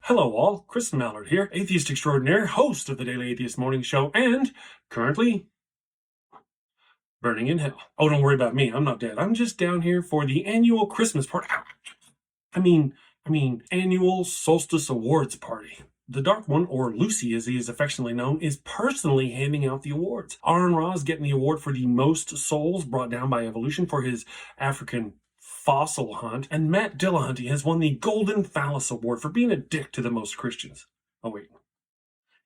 Hello all, Chris Mallard here, atheist extraordinaire, host of the Daily Atheist Morning Show, and currently burning in hell. Oh, don't worry about me, I'm not dead. I'm just down here for the annual Christmas party. I mean, annual solstice awards party. The Dark One, or Lucy as he is affectionately known, is personally handing out the awards. Aaron Ra is getting the award for the most souls brought down by evolution for his African fossil hunt, and Matt Dillahunty has won the Golden Phallus Award for being a dick to the most Christians. Oh wait,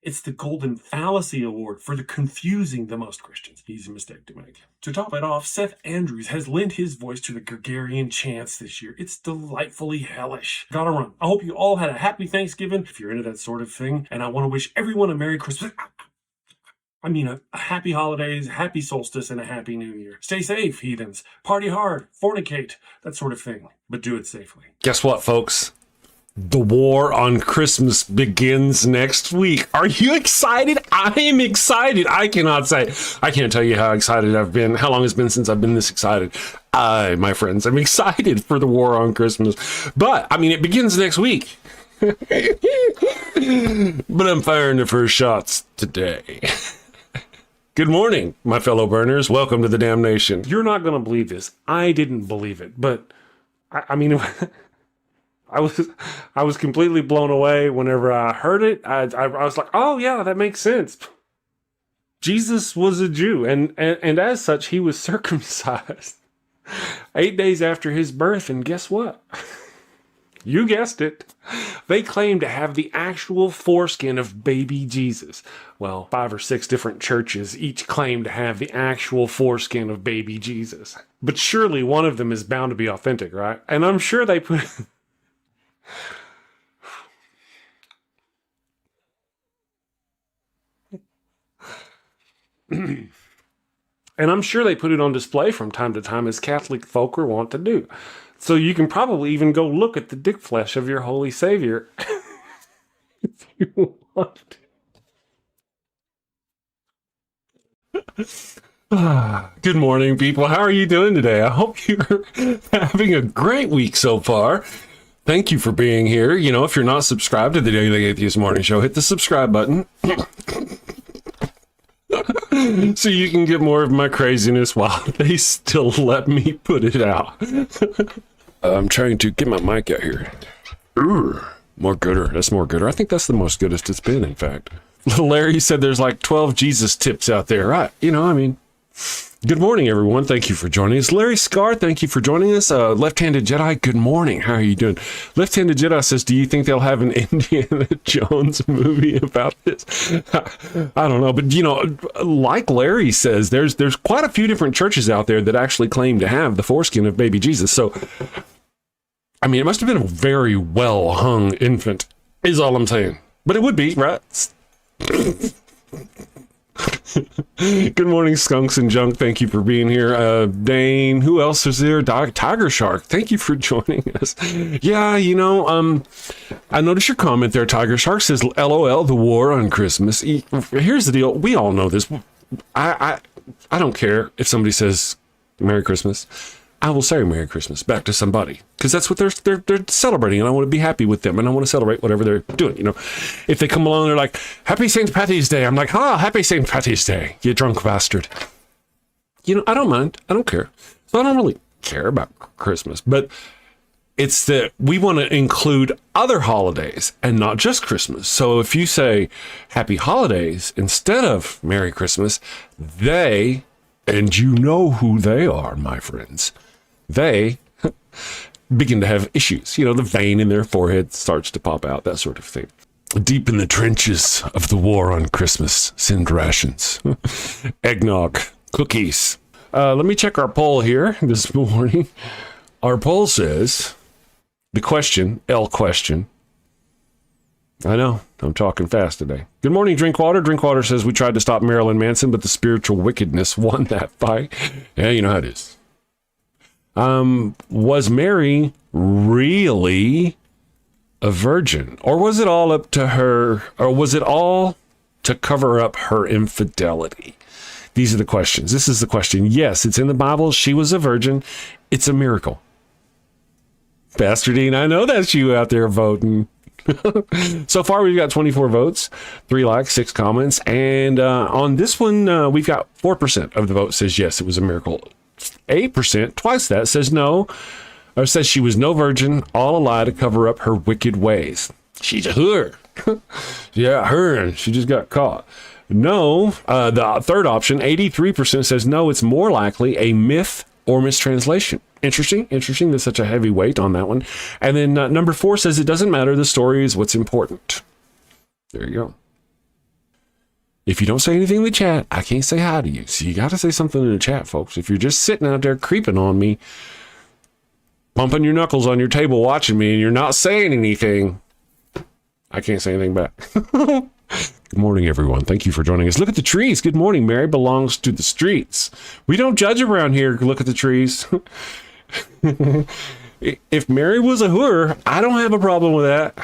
it's the Golden Fallacy Award for the confusing the most Christians. Easy mistake to make. To top it off, Seth Andrews has lent his voice to the Gregorian chants this year. It's delightfully hellish. Gotta run. I hope you all had a happy Thanksgiving, if you're into that sort of thing, and I want to wish everyone a Merry Christmas. A happy holidays, happy solstice, and a happy new year. Stay safe, heathens. Party hard, fornicate, that sort of thing. But do it safely. Guess what, folks? The war on Christmas begins next week. Are you excited? I am excited. I can't tell you how excited I've been, how long it's been since I've been this excited. My friends, I'm excited for the war on Christmas. But, it begins next week. But I'm firing the first shots today. Good morning, my fellow burners. Welcome to the damnation. You're not going to believe this. I didn't believe it, but I was completely blown away whenever I heard it. I was like, oh yeah, that makes sense. Jesus was a Jew, and as such, he was circumcised 8 days after his birth, and guess what? You guessed it. They claim to have the actual foreskin of baby Jesus. Well, 5 or 6 different churches each claim to have the actual foreskin of baby Jesus. But surely one of them is bound to be authentic, right? And I'm sure they put... And I'm sure they put it on display from time to time, as Catholic folk are wont to do. So you can probably even go look at the dick flesh of your holy savior if you want to. Good morning, people. How are you doing today? I hope you're having a great week so far. Thank you for being here. If you're not subscribed to the Daily Atheist Morning Show, hit the subscribe button so you can get more of my craziness while they still let me put it out. I'm trying to get my mic out here. Ooh, more gooder. That's more gooder. I think that's the most goodest it's been, in fact. Little Larry said there's like 12 Jesus tips out there, right? Good morning, everyone. Thank you for joining us. Larry Scar, thank you for joining us. Left-Handed Jedi, good morning. How are you doing? Left-Handed Jedi says, do you think they'll have an Indiana Jones movie about this? I don't know. But, like Larry says, there's quite a few different churches out there that actually claim to have the foreskin of baby Jesus. So, it must have been a very well-hung infant, is all I'm saying. But it would be, right? Good morning, skunks and junk. Thank you for being here. Dane, who else is there? Tiger Shark, thank you for joining us. Yeah, I noticed your comment there. Tiger Shark says, LOL, the war on Christmas. Here's the deal. We all know this. I don't care if somebody says Merry Christmas. I will say Merry Christmas back to somebody, because that's what they're celebrating, and I want to be happy with them, and I want to celebrate whatever they're doing. If they come along and they're like, Happy St. Patty's Day, I'm like, Happy St. Patty's Day, you drunk bastard. I don't mind. I don't care. So I don't really care about Christmas, but it's that we want to include other holidays and not just Christmas. So if you say Happy Holidays instead of Merry Christmas, and you know who they are, my friends, they begin to have issues. The vein in their forehead starts to pop out, that sort of thing. Deep in the trenches of the war on Christmas, send rations, eggnog, cookies. Let me check our poll here this morning. Our poll says, the question, L question. I know, I'm talking fast today. Good morning, Drinkwater. Drinkwater says, we tried to stop Marilyn Manson, but the spiritual wickedness won that fight. Yeah, you know how it is. Was Mary really a virgin? Or was it all up to her? Or was it all to cover up her infidelity? These are the questions. This is the question. Yes, it's in the Bible. She was a virgin. It's a miracle. Pastor Dean, I know that's you out there voting. So far, we've got 24 votes, 3 likes, 6 comments. And on this one, we've got 4% of the vote says yes, it was a miracle. 8%, twice that, says no, or says she was no virgin, all a lie to cover up her wicked ways. She's a whore. Yeah, her. She just got caught. No, the third option, 83% says no, it's more likely a myth or mistranslation. Interesting. There's such a heavy weight on that one. And then number 4 says it doesn't matter. The story is what's important. There you go. If you don't say anything in the chat, I can't say hi to you. So you got to say something in the chat, folks. If you're just sitting out there creeping on me, pumping your knuckles on your table watching me, and you're not saying anything, I can't say anything back. Good morning, everyone. Thank you for joining us. Look at the trees. Good morning. Mary belongs to the streets. We don't judge around here. Look at the trees. If Mary was a whore, I don't have a problem with that.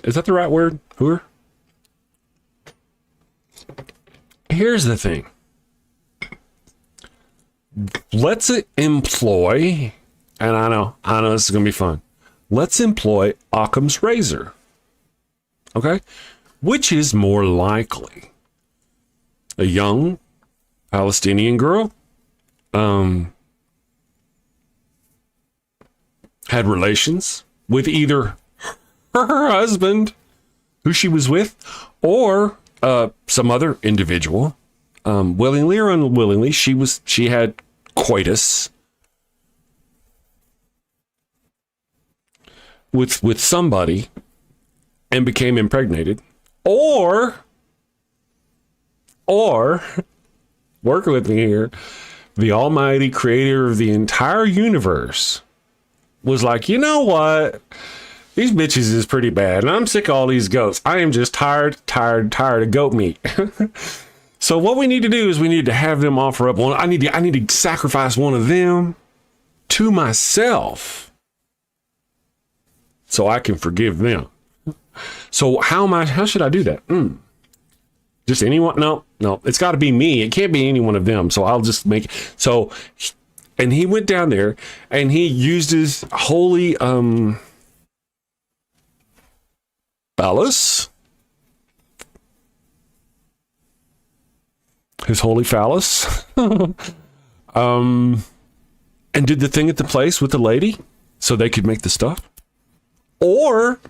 Is that the right word? Whore? Here's the thing. Let's employ, and I know this is going to be fun. Let's employ Occam's razor. Okay? Which is more likely? A young Palestinian girl had relations with either her husband, who she was with, or some other individual, willingly or unwillingly. She had coitus with somebody and became impregnated. Or work with me here, the almighty creator of the entire universe was like, you know what? These bitches is pretty bad, and I'm sick of all these goats. I am just tired of goat meat. So what we need to do is we need to have them offer up one. I need to sacrifice one of them to myself so I can forgive them. So how should I do that? Just anyone? No, it's got to be me. It can't be any one of them. So I'll just make so. And he went down there and he used his holy phallus, and did the thing at the place with the lady so they could make the stuff. Or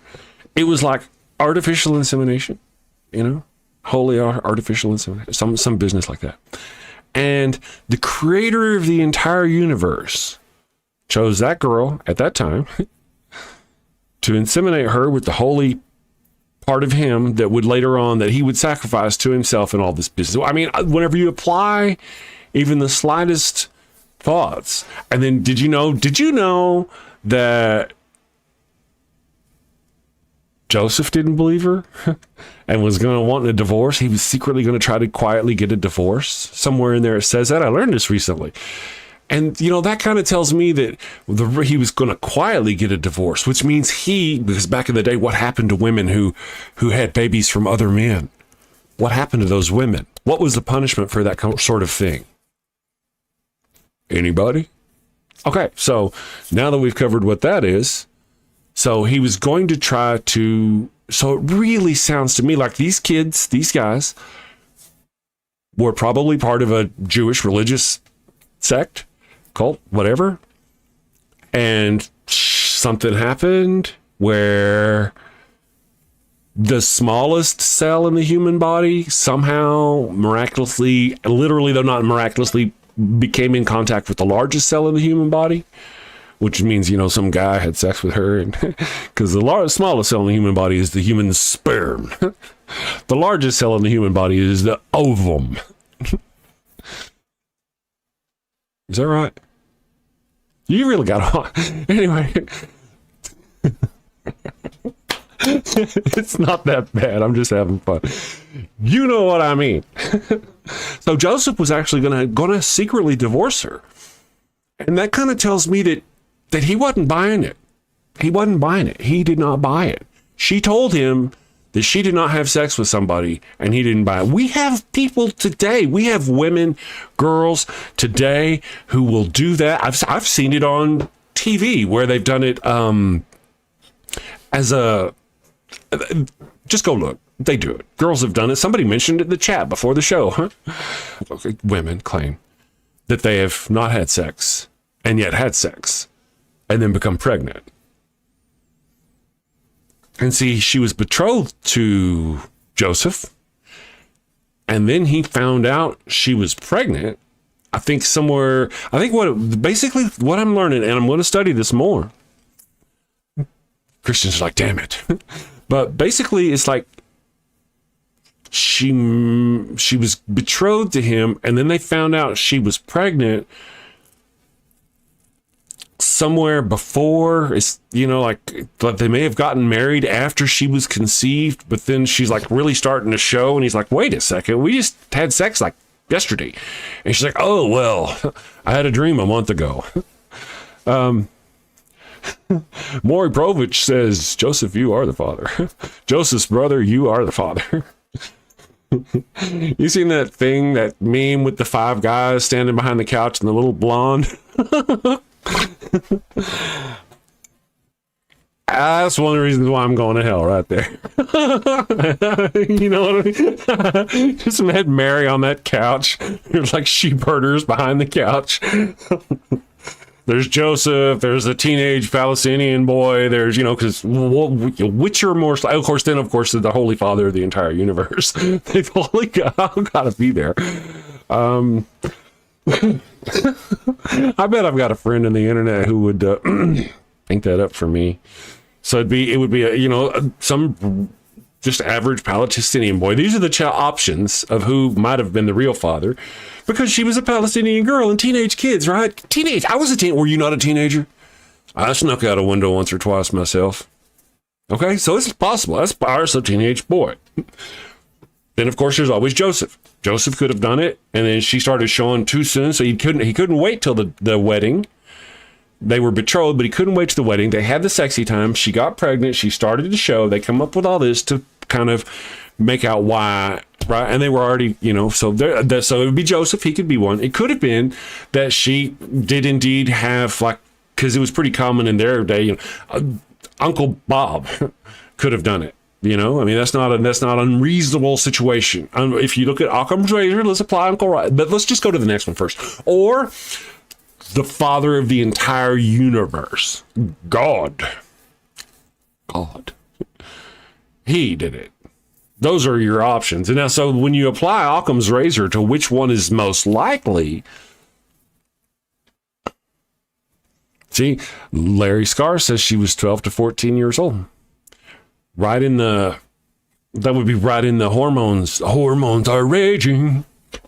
it was like artificial insemination, holy artificial insemination, some business like that. And the creator of the entire universe chose that girl at that time to inseminate her with the holy part of him that would later on, that he would sacrifice to himself and all this business. I mean, whenever you apply even the slightest thoughts, and then did you know that Joseph didn't believe her and was going to want a divorce? He was secretly going to try to quietly get a divorce. Somewhere in there it says that. I learned this recently. And, that kind of tells me that he was going to quietly get a divorce, which means because back in the day, what happened to women who had babies from other men? What happened to those women? What was the punishment for that sort of thing? Anybody? Okay, so now that we've covered what that is, so he was going to try to, so it really sounds to me like these guys were probably part of a Jewish religious sect, cult, whatever. And something happened where the smallest cell in the human body somehow miraculously, literally though not miraculously, became in contact with the largest cell in the human body. Which means, some guy had sex with her, and because the smallest cell in the human body is the human sperm. The largest cell in the human body is the ovum. Is that right? You really got on. Anyway. It's not that bad. I'm just having fun. You know what I mean. So Joseph was actually gonna secretly divorce her. And that kind of tells me that he wasn't buying it. He wasn't buying it. He did not buy it. She told him that she did not have sex with somebody, and he didn't buy it. We have people today. We have women, girls today who will do that. I've seen it on TV where they've done it as a Just go look. They do it. Girls have done it. Somebody mentioned it in the chat before the show. Huh? Okay. Women claim that they have not had sex and yet had sex and then become pregnant. And see, she was betrothed to Joseph, and then he found out she was pregnant. Basically what I'm learning, and I'm going to study this more. Christians are like, damn it. But basically it's like she was betrothed to him, and then they found out she was pregnant somewhere before. It's, like they may have gotten married after she was conceived, but then she's like really starting to show, and he's like, wait a second, we just had sex like yesterday. And she's like, oh, well, I had a dream a month ago. Maury Provich says, Joseph, you are the father. Joseph's brother, you are the father. You seen that thing, that meme with the 5 guys standing behind the couch and the little blonde? That's one of the reasons why I'm going to hell right there. You know what I mean? Just imagine Mary on that couch. There's like sheep herders behind the couch. There's Joseph. There's a teenage Palestinian boy. There's, because which are more, of course, the Holy Father of the entire universe. They've only got to be there. I bet I've got a friend on the internet who would think that up for me. So it would be some just average Palestinian boy. These are the options of who might have been the real father, because she was a Palestinian girl and teenage kids, right? I was a teen. Were you not a teenager? I snuck out a window once or twice myself. Okay, so it's possible. That's a teenage boy. Then of course there's always Joseph. Joseph could have done it, and then she started showing too soon, so he couldn't wait till the wedding. They were betrothed, but he couldn't wait till the wedding. They had the sexy time. She got pregnant. She started to show. They come up with all this to kind of make out why, right? And they were already, so so it would be Joseph. He could be one. It could have been that she did indeed have, because it was pretty common in their day, Uncle Bob could have done it. That's not an unreasonable situation. If you look at Occam's razor, let's apply Uncle Right. But let's just go to the next one first. Or the father of the entire universe, God. He did it. Those are your options. And now, so when you apply Occam's razor to which one is most likely, see, Larry Scar says she was 12 to 14 years old. That would be right in the hormones. Hormones are raging.